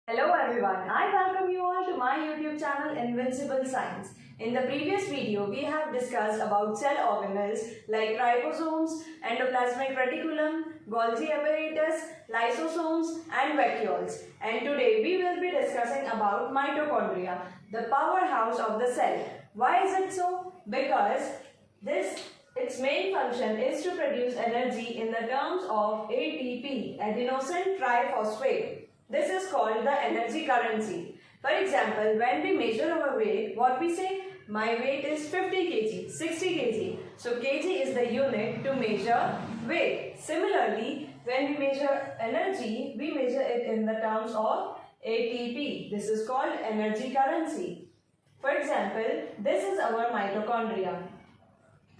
Hello everyone, I welcome you all to my YouTube channel Invincible Science. In the previous video, we have discussed about cell organelles like ribosomes, endoplasmic reticulum, Golgi apparatus, lysosomes and vacuoles. And today we will be discussing about mitochondria, the powerhouse of the cell. Why is it so? Because its main function is to produce energy in the terms of ATP, adenosine triphosphate. This is called the energy currency. For example, when we measure our weight, what we say? My weight is 50 kg, 60 kg. So kg is the unit to measure weight. Similarly, when we measure energy, we measure it in the terms of ATP. This is called energy currency. For example, this is our mitochondria.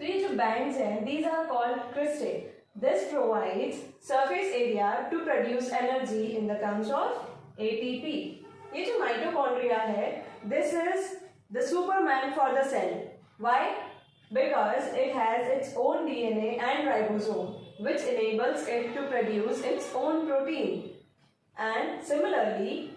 तो ये जो bands हैं, these are called cristae. This provides surface area to produce energy in the terms of ATP. ये जो mitochondria है, this is the superman for the cell. Why? Because it has its own DNA and ribosome, which enables it to produce its own protein. And similarly,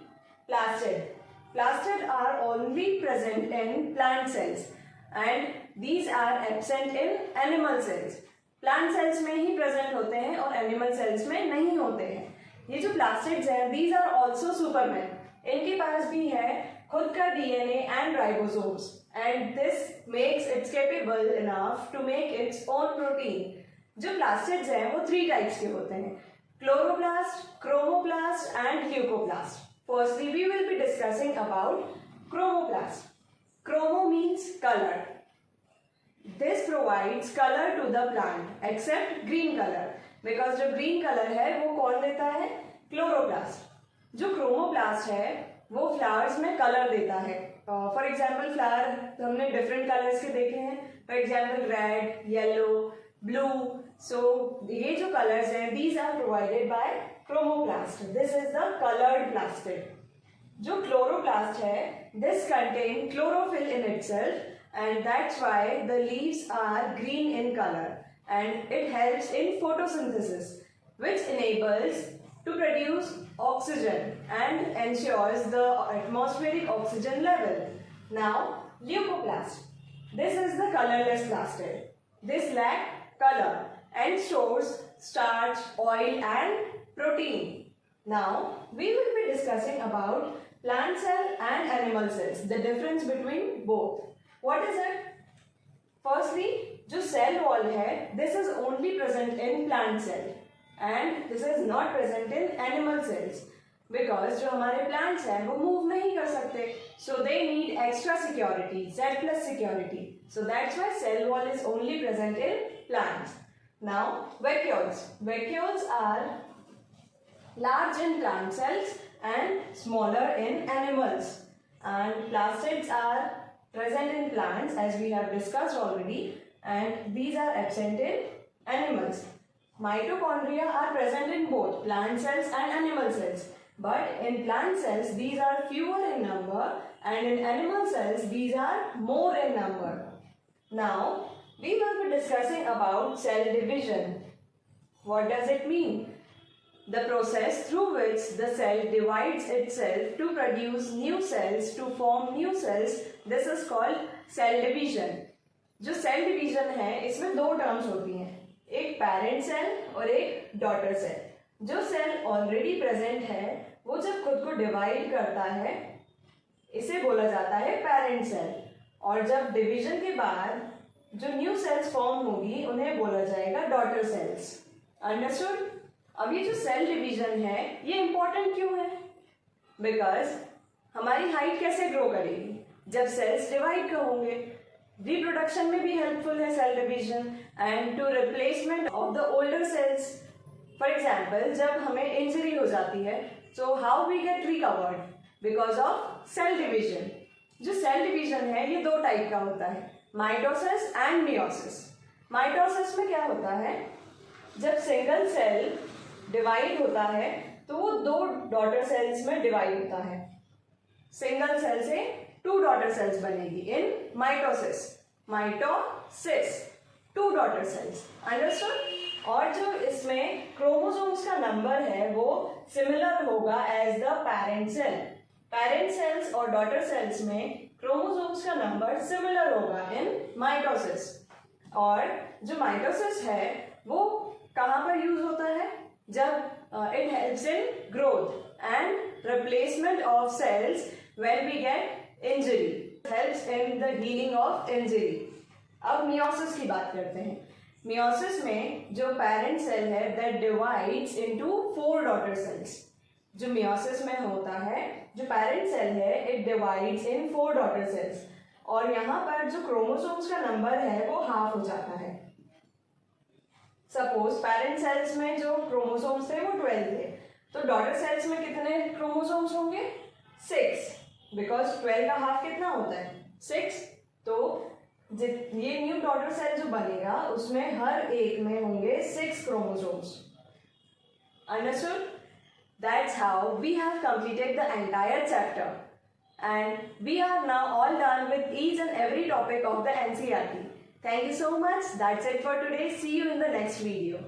plastid. Plastid are only present in plant cells, and these are absent in animal cells. Plant cells में ही present होते हैं और animal cells में नहीं होते हैं। ये जो प्लास्टिड्स हैं, दीज आर ऑल्सो सुपरमैन। इनके पास भी है खुद का DNA and ribosomes, and this makes its capable enough to make its own protein. जो प्लास्टिड्स हैं वो 3 टाइप्स के होते हैं: chloroplast, chromoplast and leucoplast. Firstly we will be discussing about chromoplast. Chromo means color. This provides color to the plant except green color, because जो green color है वो कौन देता है? क्लोरोप्लास्ट. जो क्रोमोप्लास्ट है वो फ्लावर्स में कलर देता है. फॉर एग्जाम्पल फ्लावर हमने डिफरेंट कलर्स के देखे हैं. For example red, yellow, blue. So ये जो कलर्स हैं these are provided by chromoplast. This is the coloured plastid. जो क्लोरोप्लास्ट है, this contain chlorophyll in itself, and that's why the leaves are green in color, and it helps in photosynthesis, which enables to produce oxygen and ensures the atmospheric oxygen level. Now, leucoplast. This is the colorless plastid. This lack color and stores starch, oil and protein. Now, we will be discussing about plant cell and animal cells, the difference between both. What is it? Firstly, जो cell wall है, this is only present in plant cell and this is not present in animal cells, because जो हमारे plants हैं वो move नहीं कर सकते, so they need extra security, Z plus security. So that's why cell wall is only present in plants. Now, vacuoles. Vacuoles are large in plant cells and smaller in animals, and plastids are present in plants as we have discussed already, and these are absent in animals. Mitochondria are present in both plant cells and animal cells, but in plant cells these are fewer in number, and in animal cells these are more in number. Now we will be discussing about cell division. What does it mean? The process through which the cell divides itself to produce new cells, to form new cells, this is called cell division. जो cell division है इसमें 2 terms होती हैं, एक parent cell और एक daughter cell. जो cell already present है वो जब खुद को divide करता है इसे बोला जाता है parent cell, और जब division के बाद जो new cells form होगी उन्हें बोला जाएगा daughter cells. Understood? अब ये जो सेल डिवीजन है ये इंपॉर्टेंट क्यों है? बिकॉज हमारी हाइट कैसे ग्रो करेगी? जब सेल्स डिवाइड होंगे. रिप्रोडक्शन में भी हेल्पफुल है cell division, and to replacement of the older cells. For example जब हमें इंजरी हो जाती है, so how we get recovered? Because of cell division. जो सेल डिवीजन है ये 2 टाइप का होता है, माइटोसिस एंड मियोसिस. माइटोसिस में क्या होता है? जब सिंगल सेल डिवाइड होता है तो वो 2 डॉटर सेल्स में डिवाइड होता है. सिंगल सेल से 2 डॉटर सेल्स बनेगी इन माइटोसिस. 2 daughter cells. अंडरस्टूड? और जो इसमें क्रोमोसोम्स का नंबर है वो सिमिलर होगा as the parent cell. Parent cells और डॉटर सेल्स में क्रोमोसोम्स का नंबर सिमिलर होगा इन माइटोसिस। और जो माइटोसिस है वो कहाँ पर यूज होता है? जब it helps in growth and replacement of cells when we get injury, helps in the healing of injury। अब मियोसिस की बात करते हैं। मियोसिस में जो पेरेंट सेल है that divides into 4 daughter cells। जो मियोसिस में होता है, जो पेरेंट सेल है it divides in 4 daughter cells, और यहाँ पर जो क्रोमोसोम्स का नंबर है वो हाफ हो जाता है। सपोज पेरेंट सेल्स में जो क्रोमोसोम्स थे वो 12 थे, तो डॉटर सेल्स में कितने क्रोमोसोम्स होंगे? 6, बिकॉज 12 का हाफ कितना होता है? 6। तो ये न्यू डॉटर सेल जो बनेगा उसमें हर एक में होंगे 6 chromosomes. Understood? That's how we have completed the entire chapter and we are now all done with each and every topic of the NCERT. Thank you so much. That's it for today. See you in the next video.